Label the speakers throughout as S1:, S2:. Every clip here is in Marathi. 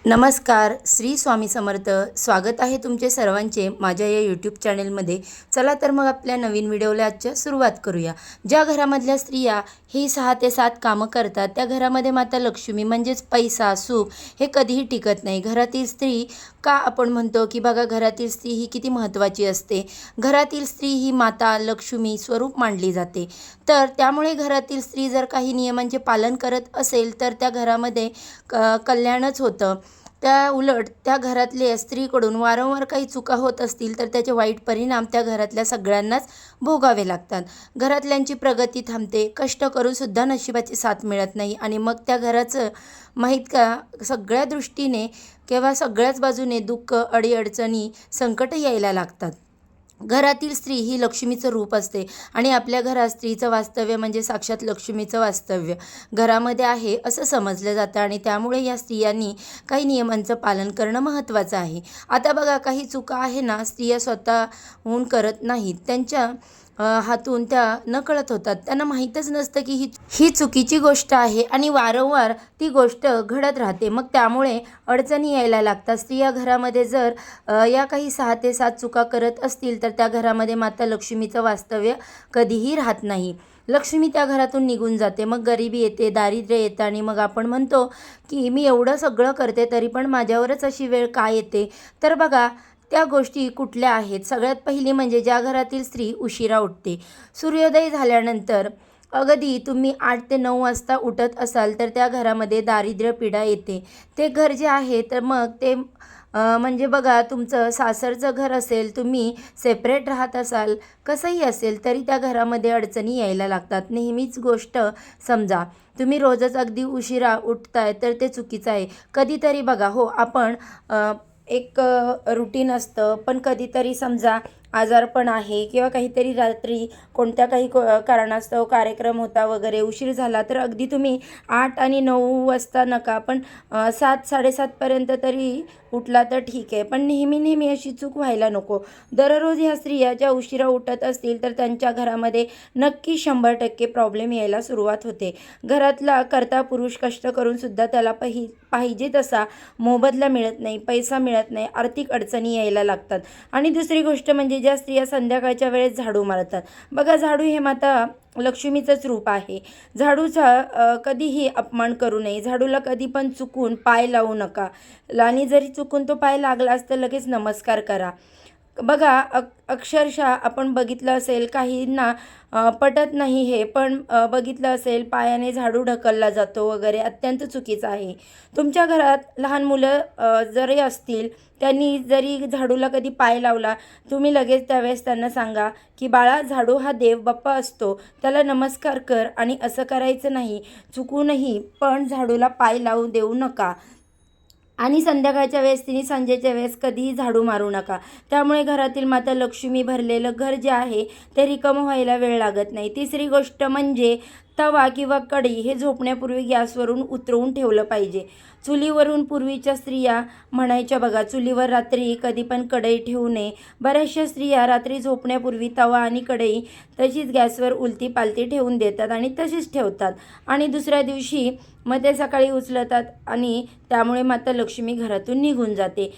S1: नमस्कार, श्री स्वामी समर्थ. स्वागत आहे तुमचे सर्वांचे माझ्या या यूट्यूब चॅनलमध्ये. चला तर मग आपल्या नवीन व्हिडिओला आजच्या सुरुवात करूया. ज्या घरामधल्या स्त्रिया ही 6 ते 7 कामं करतात त्या घरामध्ये माता लक्ष्मी म्हणजेच पैसा, सुख हे कधीही टिकत नाही. घरातील स्त्री का आपण म्हणतो की बघा, घरातील स्त्री ही किती महत्त्वाची असते. घरातील स्त्री ही माता लक्ष्मी स्वरूप मानली जाते. तर त्यामुळे घरातील स्त्री जर काही नियमांचे पालन करत असेल तर त्या घरामध्ये कल्याणच होतं. त्या उलट त्या घरातल्या स्त्रीकडून वारंवार काही चुका होत असतील तर त्याचे वाईट परिणाम त्या घरातल्या सगळ्यांनाच भोगावे लागतात. घरातल्यांची प्रगती थांबते, कष्ट करूनसुद्धा नशिबाची साथ मिळत नाही आणि मग त्या घराचं माहीत का सगळ्या दृष्टीने किंवा सगळ्याच बाजूने दुःख, अडीअडचणी, संकट यायला लागतात. घरातील स्त्री ही लक्ष्मीचं रूप असते आणि आपल्या घरात स्त्रीचं वास्तव्य म्हणजे साक्षात लक्ष्मीचं वास्तव्य घरामध्ये आहे असं समजलं जातं आणि त्यामुळे या स्त्रियांनी काही नियमांचं पालन करणं महत्त्वाचं आहे. आता बघा, काही चुका आहे ना स्त्रिया स्वतःहून करत नाहीत, त्यांच्या हातून त्या नकळत होतात. त्यांना माहीतच नसतं की ही चुकीची गोष्ट आहे आणि वारंवार ती गोष्ट घडत राहते. मग त्यामुळे अडचणी यायला लागतात. स्त्रिया घरामध्ये जर या काही 6 ते 7 चुका करत असतील तर त्या घरामध्ये माता लक्ष्मीचं वास्तव्य कधीही राहत नाही. लक्ष्मी त्या घरातून निघून जाते. मग गरिबी येते, दारिद्र्य येतं आणि मग आपण म्हणतो की मी एवढं सगळं करते तरी पण माझ्यावरच अशी वेळ का येते. तर बघा, त्या गोष्टी कुठल्या आहेत. सगळ्यात पहिली म्हणजे ज्या घरातील स्त्री उशिरा उठते. सूर्योदय झाल्यानंतर अगदी तुम्ही 8 ते 9 वाजता उठत असाल तर त्या घरामध्ये दारिद्र्य पीडा येते. ते घर जे आहे तर मग ते म्हणजे बघा, तुमचं सासरचं घर असेल, तुम्ही सेपरेट राहत असाल, कसंही असेल तरी त्या घरामध्ये अडचणी यायला लागतात. नेहमीच गोष्ट समजा, तुम्ही रोजच अगदी उशिरा उठताय तर ते चुकीचं आहे. कधीतरी बघा, हो आपण एक रुटीन असतं, पण कधीतरी समजा आजारपण आहे किंवा काहीतरी रात्री कोणत्या काही कारणास्तव कार्यक्रम होता वगैरे, उशीर झाला तर अगदी तुम्ही 8 आणि 9 वाजता नका, पण 7 साडेसातपर्यंत तरी उठला तर ठीक आहे. पण नेहमी अशी चूक व्हायला नको. दररोज ह्या स्त्रिया ज्या उशिरा उठत असतील तर त्यांच्या घरामध्ये नक्की 100% प्रॉब्लेम यायला सुरुवात होते. घरातला कर्ता पुरुष कष्ट करूनसुद्धा त्याला पाहिजे तसा मोबदला मिळत नाही, पैसा मिळत नाही, आर्थिक अडचणी यायला लागतात. आणि दुसरी गोष्ट म्हणजे ज्या स्त्रिया संध्याकाळच्या वेळेस झाडू मारतात. बघा, झाडू हे माता लक्ष्मीचंच रूप आहे. झाडूचा कधीही अपमान करू नये. झाडूला कधी पण चुकून पाय लावू नका आणि जरी चुकून तो पाय लागलाच तर लगेच नमस्कार करा. बघा, अक्षरशः आपण बघितलं असेल, काहींना पटत नाही हे, पण बघितलं असेल पायाने झाडू ढकलला जातो वगैरे, अत्यंत चुकीचं आहे. तुमच्या घरात लहान मुलं जरी असतील, त्यांनी जरी झाडूला कधी पाय लावला, तुम्ही लगेच त्यावेळेस त्यांना सांगा की बाळा, झाडू हा देव बाप्पा असतो, त्याला नमस्कार कर आणि असं करायचं नाही. चुकूनही पण झाडूला पाय लावू देऊ नका. आणि संध्याकाळच्या वेळेस तिने संजेच्या वेळेस कधीही झाडू मारू नका. त्यामुळे घरातील माता लक्ष्मी भरलेलं घर जे आहे ते रिकामं व्हायला वेळ लागत नाही. तिसरी गोष्ट म्हणजे तवा किंवा कढई हे झोपण्यापूर्वी गॅसवरून उतरवून ठेवलं पाहिजे. चुलीवरून पूर्वीच्या स्त्रिया म्हणायच्या बघा, चुलीवर रात्री कधी पण कढई ठेवू नये. बऱ्याचशा स्त्रिया रात्री झोपण्यापूर्वी तवा आणि कढई तशीच गॅसवर उलती पालती ठेवून देतात आणि तशीच ठेवतात आणि दुसऱ्या दिवशी मग ते सकाळी उचलतात आणि त्यामुळे माता लक्ष्मी घरातून निघून जाते.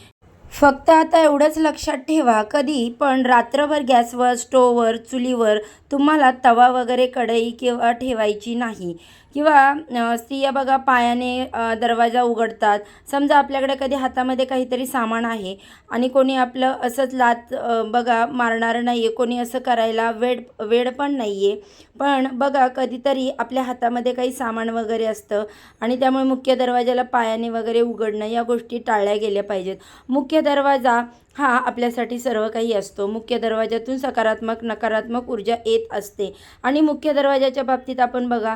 S1: फक्त आता एवढंच लक्षात ठेवा, कधी पण रात्रभर गॅसवर, स्टोववर, चुलीवर तुम्हाला तवा वगैरे कढई किंवा ठेवायची नाही. किंवा स्त्रिया बघा पायाने दरवाजा उघडतात. समजा आपल्याकडे कधी हातामध्ये काहीतरी सामान आहे आणि कोणी आपलं असंच लाथ बघा मारणारं नाही आहे, कोणी असं करायला वेड पण नाही आहे. पण बघा, कधीतरी आपल्या हातामध्ये काही सामान वगैरे असतं आणि त्यामुळे मुख्य दरवाजाला पायाने वगैरे उघडणं या गोष्टी टाळल्या गेल्या पाहिजेत. मुख्य दरवाजा हा आपल्यासाठी सर्व काही असतो. मुख्य दरवाजातून सकारात्मक नकारात्मक ऊर्जा येत असते आणि मुख्य दरवाजाच्या बाबतीत आपण बघा,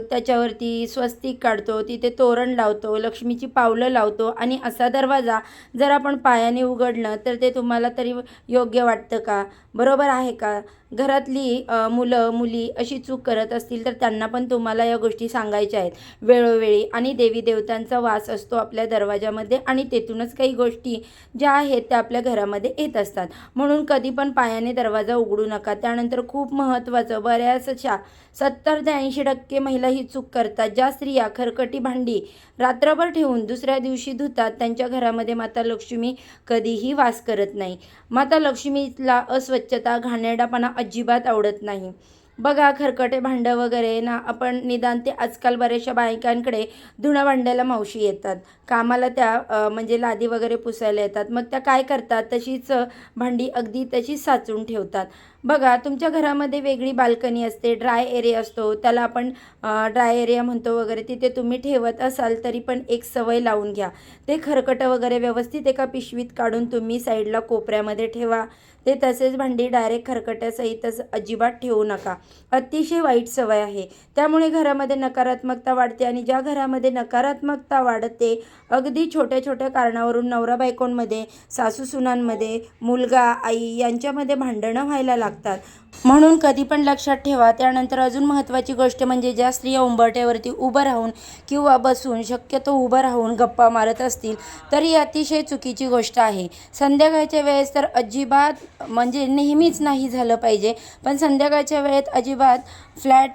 S1: त्याच्यावरती स्वस्तिक काढतो, तिथे तोरण लावतो, लक्ष्मीची पावलं लावतो आणि असा दरवाजा जर आपण पायाने उघडलं तर ते तुम्हाला तरी योग्य वाटतं का? बरोबर आहे का? घरातली मुलं मुली अशी चूक करत असतील तर त्यांना पण तुम्हाला या गोष्टी सांगायच्या आहेत वेळोवेळी. आणि देवी देवतांचा वास असतो आपल्या दरवाजामध्ये आणि तेथूनच काही गोष्टी ज्या आहेत त्या आपल्या घरामध्ये येत असतात. म्हणून कधी पण पायाने दरवाजा उघडू नका. त्यानंतर खूप महत्त्वाचं, बऱ्याचशा 70 ते 80% महिला ही चूक करतात. ज्या स्त्रिया खरकटी भांडी रात्रभर ठेवून दुसऱ्या दिवशी धुतात त्यांच्या घरामध्ये माता लक्ष्मी कधीही वास करत नाही. माता लक्ष्मीला अस्वच्छता, घाणेरडापणा अजिबात आवडत नाही. बघा, खरकटे भांडं वगैरे ना, आपण निदान ते आजकाल बऱ्याचशा बायकांकडे धुणं भांड्याला मावशी येतात कामाला, त्या म्हणजे लादी वगैरे पुसायला येतात. मग त्या काय करतात, तशीच भांडी अगदी तशीच साचून ठेवतात. बघा, तुमच्या घरामध्ये वेगळी बाल्कनी असते, ड्राय एरिया असतो, त्याला आपण ड्राय एरिया म्हणतो वगैरे, तिथे तुम्ही ठेवत असाल तरी पण एक सवय लावून घ्या. ते खरकटं वगैरे व्यवस्थित एका पिशवीत काढून तुम्ही साईडला कोपऱ्यामध्ये ठेवा. ते तसेच भांडी डायरेक्ट खरकट्यासहितच अजिबात ठेवू नका. अतिशय वाईट सवय आहे. त्यामुळे घरामध्ये नकारात्मकता वाढते आणि ज्या घरामध्ये नकारात्मकता वाढते, अगदी छोट्या छोट्या कारणावरून नवरा बायकोंमध्ये, सासू सुनांमध्ये, मुलगा आई यांच्यामध्ये भांडणं व्हायला लागतात. म्हणून कधी पण लक्षात ठेवा. त्यानंतर अजून महत्त्वाची गोष्ट म्हणजे ज्या स्त्रिया उंबरठ्यावरती उभं राहून किंवा बसून, शक्यतो उभं राहून गप्पा मारत असतील तर ही अतिशय चुकीची गोष्ट आहे. संध्याकाळच्या वेळेस तर अजिबात, म्हणजे नेहमीच नाही झालं पाहिजे, पण संध्याकाळच्या वेळेत अजिबात फ्लॅट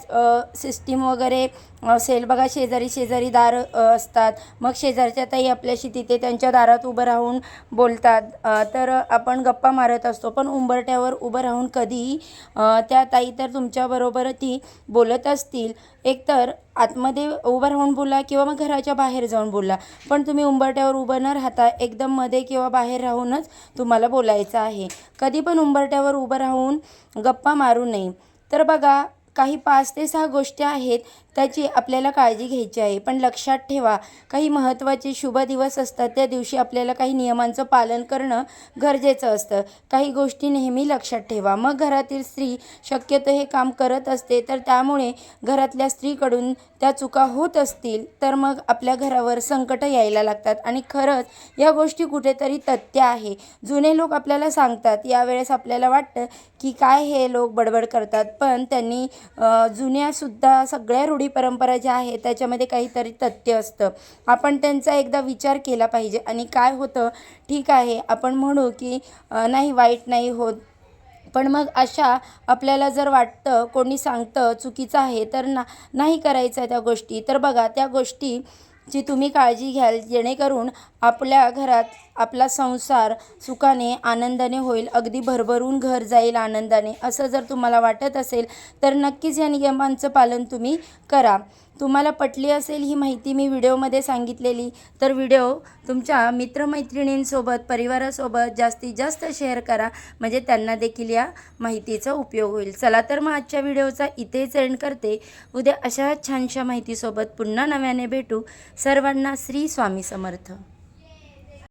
S1: सिस्टीम वगैरे असेल. बघा, शेजारी शेजारी दार असतात, मग शेजारच्या ताई आपल्याशी तिथे त्यांच्या दारात उभं राहून बोलतात, तर आपण गप्पा मारत असतो. पण उंबरठ्यावर उभं राहून कधीही त्या ताई तर तुमच्याबरोबर ती बोलत असतील, एकतर आतमध्ये उभं राहून बोला किंवा मग घराच्या बाहेर जाऊन बोला, पण तुम्ही उंबरठ्यावर उभं न राहता एकदम मध्ये किंवा बाहेर राहूनच तुम्हाला बोलायचं आहे. कधी पण उंबरठ्यावर उभं राहून गप्पा मारू नये. तर बघा, काही 5 ते 6 गोष्टी आहेत त्याची आपल्याला काळजी घ्यायची आहे. पण लक्षात ठेवा, काही महत्त्वाचे शुभ दिवस असतात, त्या दिवशी आपल्याला काही नियमांचं पालन करणं गरजेचं असतं. काही गोष्टी नेहमी लक्षात ठेवा. मग घरातील स्त्री शक्यतो हे काम करत असते, तर त्यामुळे घरातल्या स्त्रीकडून त्या चुका होत असतील तर मग आपल्या घरावर संकट यायला लागतात. आणि खरंच या गोष्टी कुठेतरी तथ्य आहे. जुने लोक आपल्याला सांगतात. यावेळेस आपल्याला वाटतं की काय हे लोक बडबड करतात, पण त्यांनी जुन्यासुद्धा सगळ्या रूढी परंपरा ज्या आहेत त्याच्यामध्ये काहीतरी तथ्य असतं. आपण त्यांचा एकदा विचार केला पाहिजे. आणि काय होतं, ठीक आहे आपण म्हणू की नाही, वाईट नाही होत, पण मग अशा आपल्याला जर वाटतं, कोणी सांगतं चुकीचं आहे, तर नाही करायचं त्या गोष्टी. तर बघा, त्या गोष्टीची तुम्ही काळजी घ्याल, जेणेकरून आपल्या घरात आपला संसार सुखाने, आनंदाने होईल, अगदी भरभरून घर जाईल आनंदाने. असं जर तुम्हाला वाटत असेल तर नक्कीच या नियमांचं पालन तुम्ही करा. तुम्हाला पटली असेल ही माहिती मी व्हिडिओमध्ये सांगितलेली, तर व्हिडिओ तुमच्या मित्रमैत्रिणींसोबत, परिवारासोबत जास्तीत जास्त शेअर करा, म्हणजे त्यांना देखील या माहितीचा उपयोग होईल. चला तर मग आजच्या व्हिडिओचा इथेच एंड करते. उद्या अशा छानशा माहितीसोबत पुन्हा नव्याने भेटू. सर्वांना श्री स्वामी समर्थ.